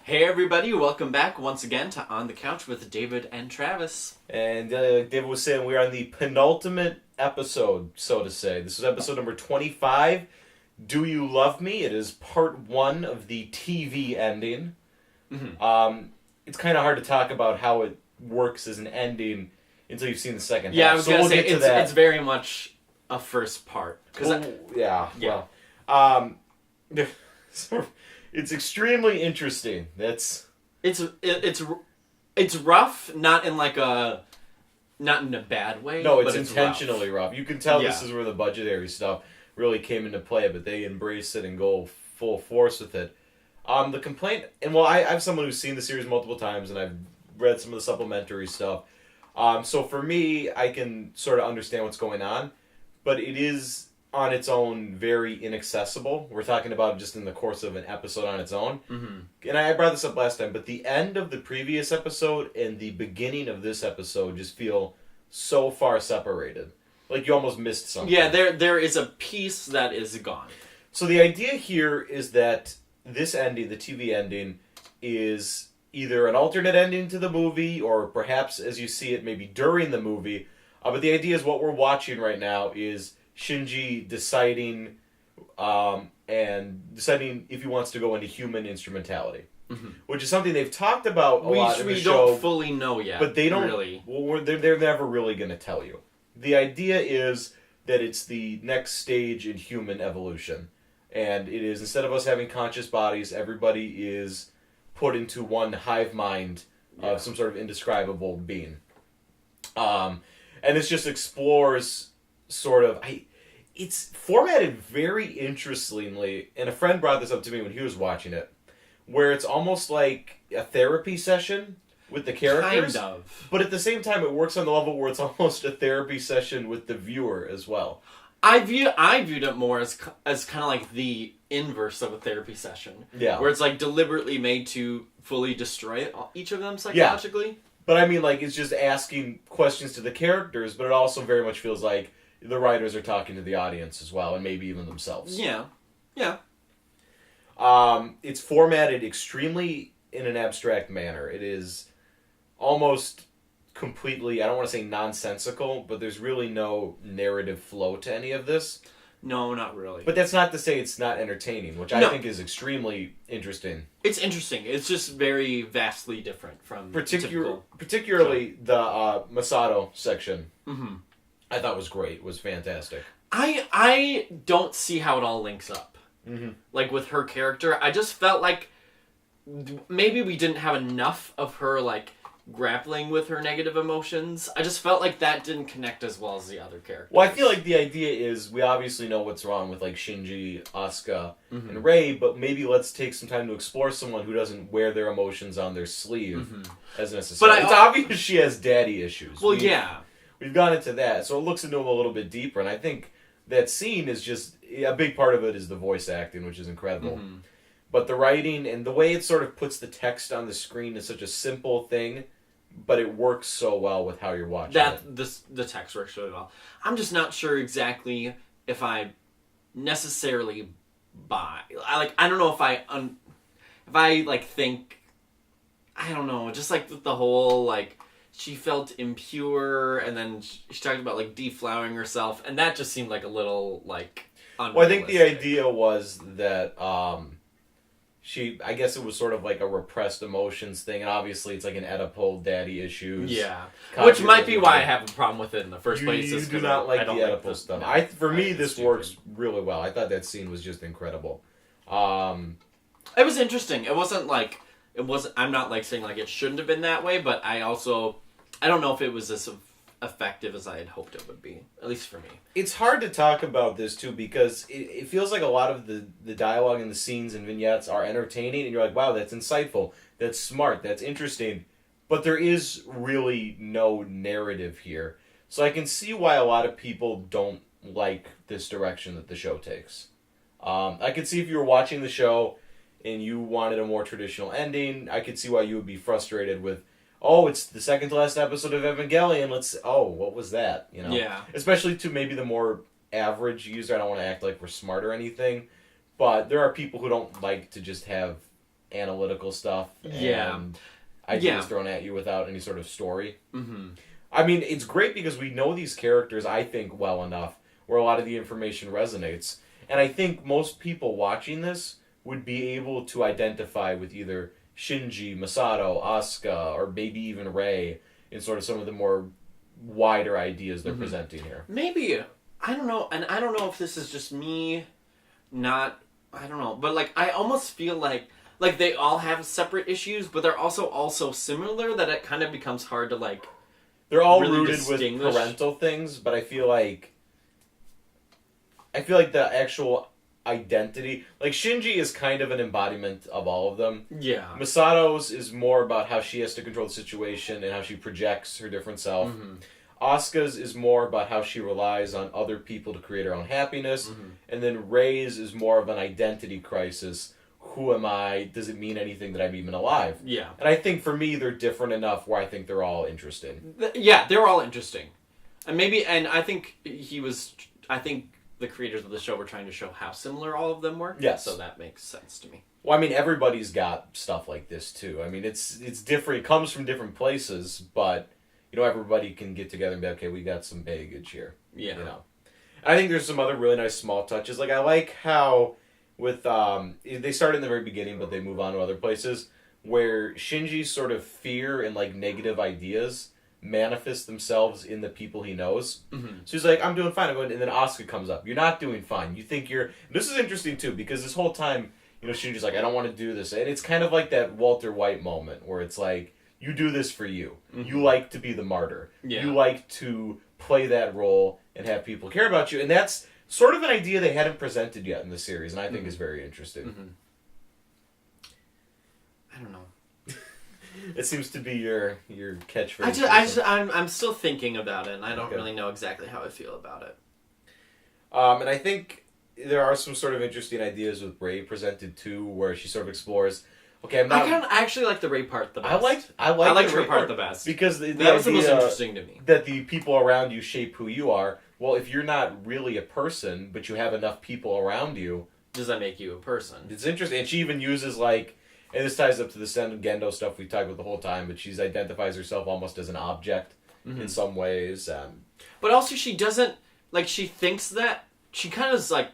Hey everybody, welcome back once again to On the Couch with David and Travis. And David was saying we are on the penultimate episode, so to say. This is episode number 25. Do You Love Me? It is part one of the TV ending. Mm-hmm. It's kind of hard to talk about how it works as an ending until you've seen the second Yeah, half. I was gonna say it's very much a first part. Yeah. Well, it's extremely interesting. It's rough, not in a bad way. No, it's but intentionally rough. You can tell Yeah. this is where the budgetary stuff really came into play, but they embrace it and go full force with it. The complaint, and well, I'm someone who's seen the series multiple times, and I've read some of the supplementary stuff. So for me, I can sort of understand what's going on, but it is on its own very inaccessible. We're talking about just in the course of an episode on its own. Mm-hmm. And I brought this up last time, but the end of the previous episode and the beginning of this episode just feel so far separated. Like you almost missed something. Yeah, there is a piece that is gone. So the idea here is that this ending, the TV ending, is either an alternate ending to the movie, or perhaps as you see it, maybe during the movie. But the idea is what we're watching right now is Shinji deciding if he wants to go into human instrumentality, which is something they've talked about a lot in the show. We don't fully know yet, but they don't really. Well, they're never really going to tell you. The idea is that it's the next stage in human evolution, and it is, instead of us having conscious bodies, everybody is put into one hive mind of some sort of indescribable being. And this just explores sort of... It's formatted very interestingly, and a friend brought this up to me when he was watching it, where it's almost like a therapy session with the characters. Kind of. But at the same time, it works on the level where it's almost a therapy session with the viewer as well. I viewed it more as kind of like the inverse of a therapy session. Yeah. Where it's like deliberately made to fully destroy each of them psychologically. Yeah. But I mean, like, it's just asking questions to the characters, but it also very much feels like the writers are talking to the audience as well, and maybe even themselves. Yeah. Yeah. It's formatted extremely in an abstract manner. It is almost completely, I don't want to say nonsensical, but there's really no narrative flow to any of this. No, not really. But that's not to say it's not entertaining, which I think is extremely interesting. It's interesting. It's just very vastly different from particularly the Masato section. Mm-hmm. I thought was great. Was fantastic. I don't see how it all links up. Mm-hmm. Like with her character, I just felt like maybe we didn't have enough of her like grappling with her negative emotions. I just felt like that didn't connect as well as the other characters. Well, I feel like the idea is we obviously know what's wrong with like Shinji, Asuka, and Rei, but maybe let's take some time to explore someone who doesn't wear their emotions on their sleeve as necessary. But it's obvious she has daddy issues. Well, yeah. We've gone into that, so it looks into them a little bit deeper, and I think that scene is just... A big part of it is the voice acting, which is incredible. But the writing and the way it sort of puts the text on the screen is such a simple thing, but it works so well with how you're watching it. The text works really well. I'm just not sure exactly if I necessarily buy... I don't know if I think... I don't know, just like the whole, like... She felt impure, and then she talked about, like, deflowering herself, and that just seemed like a little, like, unrealistic. Well, I think the idea was that, I guess it was sort of like a repressed emotions thing, and obviously it's like an Oedipal daddy issues. Yeah. Which might be why I have a problem with it in the first place. You do not like the Oedipal stuff. No, for me, this works really well. I thought that scene was just incredible. It was interesting. It wasn't like... I'm not, like, saying, like, it shouldn't have been that way, but I don't know if it was as effective as I had hoped it would be, at least for me. It's hard to talk about this, too, because it feels like a lot of the dialogue and the scenes and vignettes are entertaining, and you're like, wow, that's insightful, that's smart, that's interesting, but there is really no narrative here. So I can see why a lot of people don't like this direction that the show takes. I could see if you were watching the show and you wanted a more traditional ending, I could see why you would be frustrated with, oh, it's the second to last episode of Evangelion, what was that? You know? Yeah. Especially to maybe the more average user. I don't want to act like we're smart or anything, but there are people who don't like to just have analytical stuff. Yeah. And ideas Yeah. thrown at you without any sort of story. Mm-hmm. I mean, it's great because we know these characters, I think, well enough, where a lot of the information resonates. And I think most people watching this would be able to identify with either Shinji, Masato, Asuka, or maybe even Rei in sort of some of the more wider ideas they're presenting here. Maybe. I don't know. And I don't know if this is just me not... I don't know. But, like, I almost feel like they all have separate issues, but they're also similar that it kind of becomes hard to, like... They're all really rooted with distinguish. parental things, but I feel like the actual identity, like Shinji is kind of an embodiment of all of them. Yeah. Misato's is more about how she has to control the situation and how she projects her different self. Asuka's is more about how she relies on other people to create her own happiness. And then Rei's is more of an identity crisis. Who am I? Does it mean anything that I'm even alive? Yeah. And I think for me, they're different enough where I think they're all interesting. Yeah, they're all interesting. And I think I think the creators of the show were trying to show how similar all of them were. Yes. So that makes sense to me. Well, I mean, everybody's got stuff like this, too. I mean, it's different. It comes from different places, but, you know, everybody can get together and be, okay, we got some baggage here. Yeah. You know. And I think there's some other really nice small touches. Like, I like how with, they start in the very beginning, but they move on to other places, where Shinji's sort of fear and, like, negative ideas manifest themselves in the people he knows. So he's like, I'm doing fine. I'm going, and then Asuka comes up. You're not doing fine. You think you're... This is interesting, too, because this whole time, you know, Shinji's like, I don't want to do this. And it's kind of like that Walter White moment where it's like, you do this for you. You like to be the martyr. Yeah. You like to play that role and have people care about you. And that's sort of an idea they hadn't presented yet in the series, and I think is very interesting. I don't know. It seems to be your catchphrase. I'm still thinking about it, and I don't really know exactly how I feel about it. And I think there are some sort of interesting ideas with Rei presented too, where she sort of explores. Okay, I actually like the Rei part the best. I like her part the best because that was the most interesting to me. That the people around you shape who you are. Well, if you're not really a person, but you have enough people around you, does that make you a person? It's interesting, and she even uses like. And this ties up to the Sen Gendo stuff we talked about the whole time, but she identifies herself almost as an object in some ways. But also she doesn't, like, she thinks that, she kind of is like,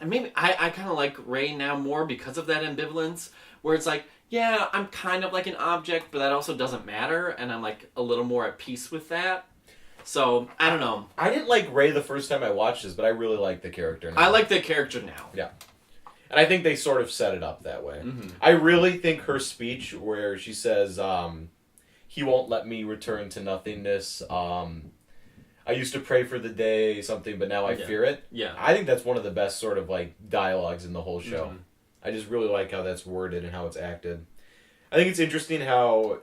and maybe I kind of like Rei now more because of that ambivalence, where it's like, yeah, I'm kind of like an object, but that also doesn't matter, and I'm like a little more at peace with that. So, I don't know. I didn't like Rei the first time I watched this, but I really like the character now. I like the character now. Yeah. And I think they sort of set it up that way. I really think her speech where she says, he won't let me return to nothingness. I used to pray for the day, something, but now I fear it. Yeah. I think that's one of the best sort of like dialogues in the whole show. I just really like how that's worded and how it's acted. I think it's interesting how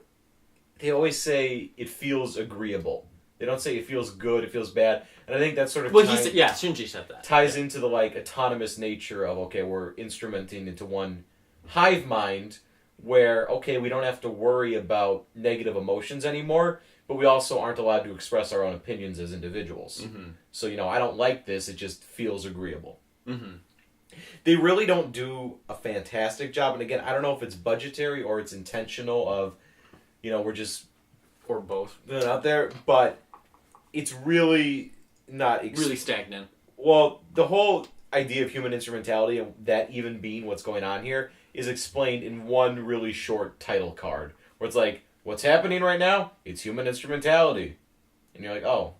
they always say it feels agreeable. They don't say it feels good, it feels bad. And I think that's sort of Shinji said that. Ties into the like autonomous nature of, okay, we're instrumenting into one hive mind where, okay, we don't have to worry about negative emotions anymore, but we also aren't allowed to express our own opinions as individuals. So, you know, I don't like this, it just feels agreeable. They really don't do a fantastic job. And again, I don't know if it's budgetary or it's intentional of, you know, we're just... Or both. Out there, but... It's really not... really stagnant. Well, the whole idea of human instrumentality and that even being what's going on here is explained in one really short title card. Where it's like, what's happening right now? It's human instrumentality. And you're like, oh.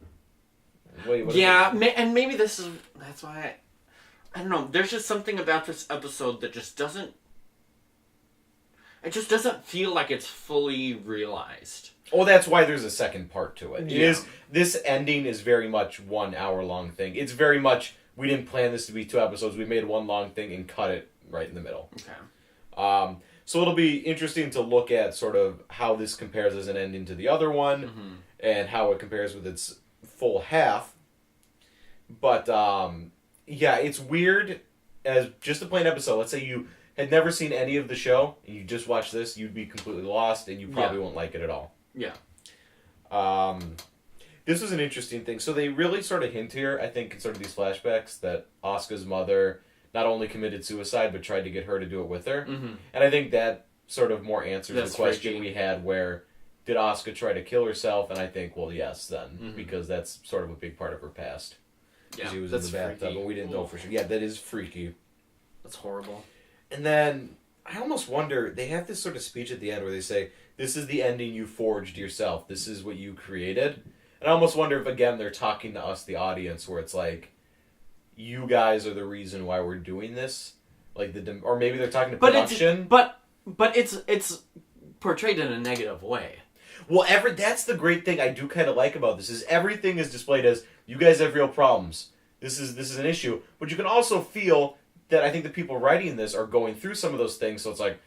Wait, what is it? And maybe that's why I don't know. There's just something about this episode that just doesn't... It just doesn't feel like it's fully realized. Oh, that's why there's a second part to it. This ending is very much 1 hour long thing. It's very much, we didn't plan this to be 2 episodes. We made one long thing and cut it right in the middle. Okay. So it'll be interesting to look at sort of how this compares as an ending to the other one and how it compares with its full half. But, yeah, it's weird as just a plain episode. Let's say you had never seen any of the show and you just watched this, you'd be completely lost and you probably won't like it at all. Yeah. This was an interesting thing. So they really sort of hint here, I think, in sort of these flashbacks, that Asuka's mother not only committed suicide, but tried to get her to do it with her. And I think that sort of more answers That's the question freaky. we had where, did Asuka try to kill herself? And I think, well, yes, then. Mhm. Because that's sort of a big part of her past. Yeah, She was that's in the bathtub, freaky. but we didn't know for sure. Yeah, that is freaky. That's horrible. And then, I almost wonder, they have this sort of speech at the end where they say, this is the ending you forged yourself. This is what you created. And I almost wonder if, again, they're talking to us, the audience, where it's like, you guys are the reason why we're doing this. Like or maybe they're talking to production. But it's portrayed in a negative way. Well, that's the great thing I do kind of like about this, is everything is displayed as, you guys have real problems. This is an issue. But you can also feel that I think the people writing this are going through some of those things, so it's like,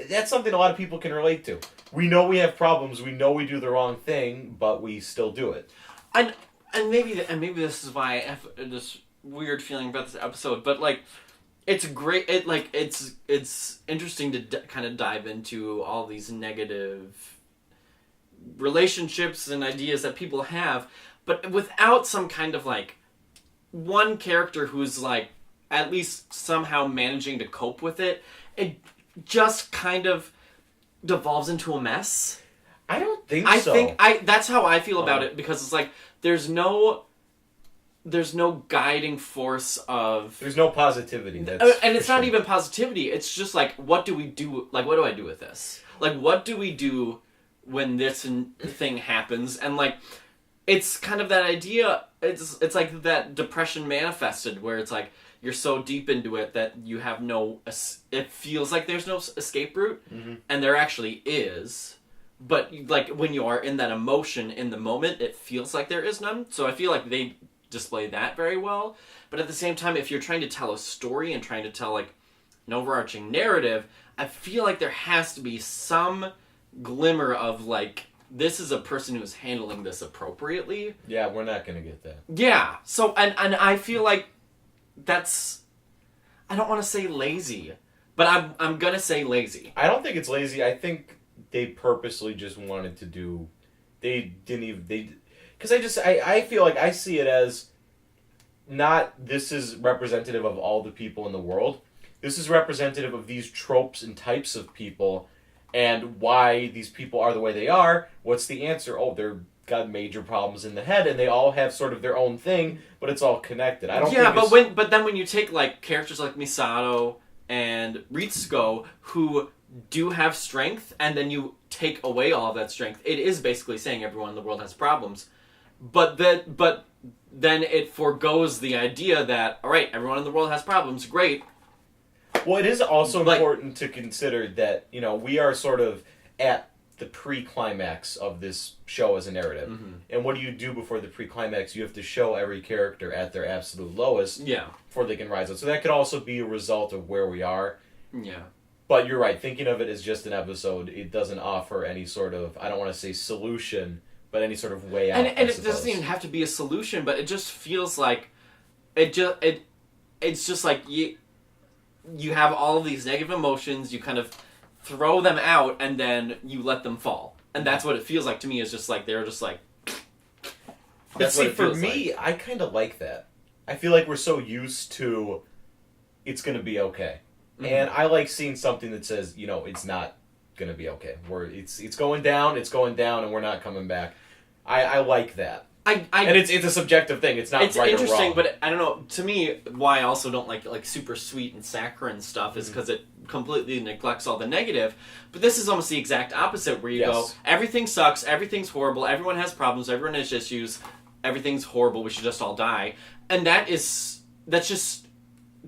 that's something a lot of people can relate to. We know we have problems, we know we do the wrong thing, but we still do it. And maybe this is why I have this weird feeling about this episode, but like, it's great. It's interesting to kind of dive into all these negative relationships and ideas that people have, but without some kind of like one character who's like at least somehow managing to cope with it. It just kind of devolves into a mess. I don't think so. That's how I feel about it, because it's like there's no guiding force of... There's no positivity. And it's not even positivity. It's just like, what do we do? Like, what do I do with this? Like, what do we do when this thing happens? And like, it's kind of that idea. It's like that depression manifested, where it's like you're so deep into it that you have no... It feels like there's no escape route, and there actually is. But like when you are in that emotion in the moment, it feels like there is none. So I feel like they display that very well. But at the same time, if you're trying to tell a story and trying to tell like an overarching narrative, I feel like there has to be some glimmer of like, this is a person who's handling this appropriately. Yeah, we're not going to get that. Yeah. So, and I feel like that's... I don't want to say lazy, but I'm going to say lazy. I don't think it's lazy. I think they purposely just wanted to do... They didn't even... Because I feel like I see it as not this is representative of all the people in the world. This is representative of these tropes and types of people and why these people are the way they are. What's the answer? Oh, they've got major problems in the head and they all have sort of their own thing, but it's all connected. I don't think but then when you take like characters like Misato and Ritsuko who do have strength and then you take away all of that strength, it is basically saying everyone in the world has problems. But then it forgoes the idea that, all right, everyone in the world has problems, great. Well, it is also important to consider that, we are sort of at the pre-climax of this show as a narrative. Mm-hmm. And what do you do before the pre-climax? You have to show every character at their absolute lowest before they can rise up. So that could also be a result of where we are. Yeah. But you're right, thinking of it as just an episode, it doesn't offer any sort of, I don't want to say solution, but any sort of way out. And it doesn't even have to be a solution, but it just feels like it's just like you have all of these negative emotions, you kind of throw them out, and then you let them fall. And that's what it feels like to me, is just like they're just like... But see, for me, I kind of like that. I feel like we're so used to it's going to be okay. Mm-hmm. And I like seeing something that says, it's not going to be okay. It's going down, and we're not coming back. I like that. And it's a subjective thing. It's not right or wrong. It's interesting, but I don't know. To me, why I also don't like super sweet and saccharine stuff is because it completely neglects all the negative. But this is almost the exact opposite, where you go, everything sucks, everything's horrible, everyone has problems, everyone has issues, everything's horrible, we should just all die. And that's just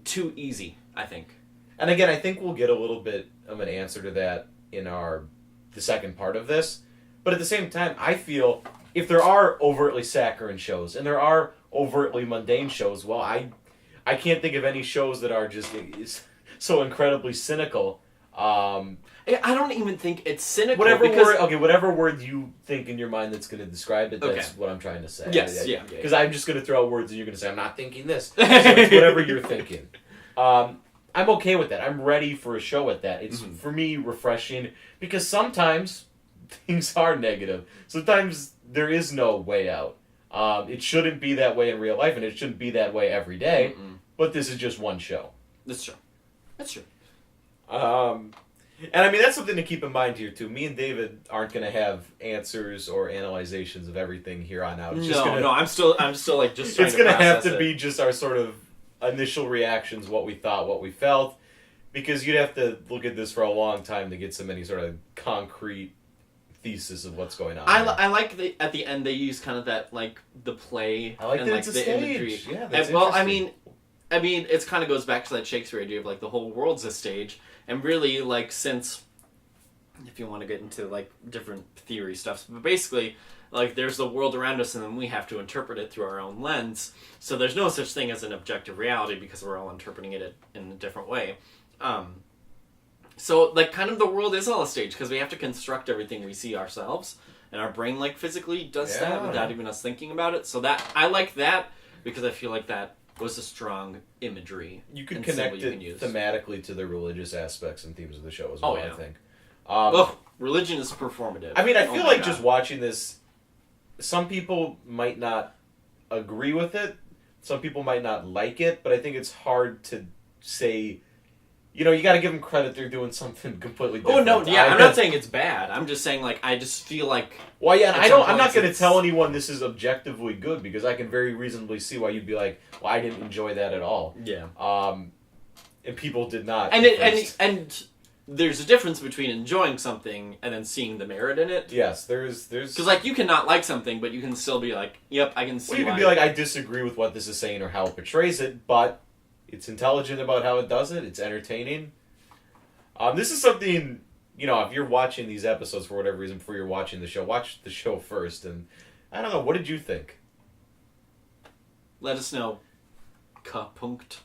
too easy, I think. And again, I think we'll get a little bit of an answer to that in the second part of this. But at the same time, I feel if there are overtly saccharine shows and there are overtly mundane shows, well, I can't think of any shows that are just so incredibly cynical. I don't even think it's cynical. Whatever word you think in your mind that's going to describe it, that's what I'm trying to say. Yes, Because I'm just going to throw out words and you're going to say, I'm not thinking this. So it's whatever you're thinking. I'm okay with that. I'm ready for a show at that. It's, for me, refreshing, because sometimes things are negative. Sometimes there is no way out. It shouldn't be that way in real life, and it shouldn't be that way every day, but this is just one show. That's true. And I mean, that's something to keep in mind here, too. Me and David aren't going to have answers or analyzations of everything here on out. It's I'm still like just trying it's to going to have process to it. be just our sort of initial reactions, what we thought, what we felt, because you'd have to look at this for a long time to get some any sort of concrete thesis of what's going on. I like at the end they use kind of that like the play I like and that like it's a the stage. imagery. Yeah, that's Well, interesting. I mean, it kind of goes back to that Shakespeare idea of like the whole world's a stage, and really like since, if you want to get into like different theory stuff, but basically like there's the world around us, and then we have to interpret it through our own lens. So there's no such thing as an objective reality because we're all interpreting it in a different way. So like kind of the world is all a stage because we have to construct everything we see ourselves, and our brain like physically does that without even us thinking about it. So that I like that because I feel like that was a strong imagery. You could connect it thematically to the religious aspects and themes of the show as well, I think. Religion is performative. I mean, I feel like just watching this, some people might not agree with it, some people might not like it, but I think it's hard to say, you know, you got to give them credit, they're doing something completely different. Oh, no, yeah, I'm not saying it's bad. I'm just saying, like, I just feel like... Well, yeah, and I'm not going to tell anyone this is objectively good, because I can very reasonably see why you'd be like, well, I didn't enjoy that at all. Yeah. And people did not. And there's a difference between enjoying something and then seeing the merit in it. Yes, there's... Because, like, you can not like something, but you can still be like, yep, I can see Well, you can be like, I disagree with what this is saying or how it portrays it, but... It's intelligent about how it does it. It's entertaining. This is something, you know, if you're watching these episodes for whatever reason before you're watching the show, watch the show first. And I don't know, what did you think? Let us know. Punkt.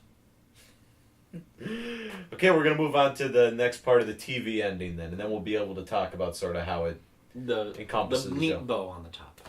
Okay, we're going to move on to the next part of the TV ending then, and then we'll be able to talk about sort of how it encompasses the neat bow on the top.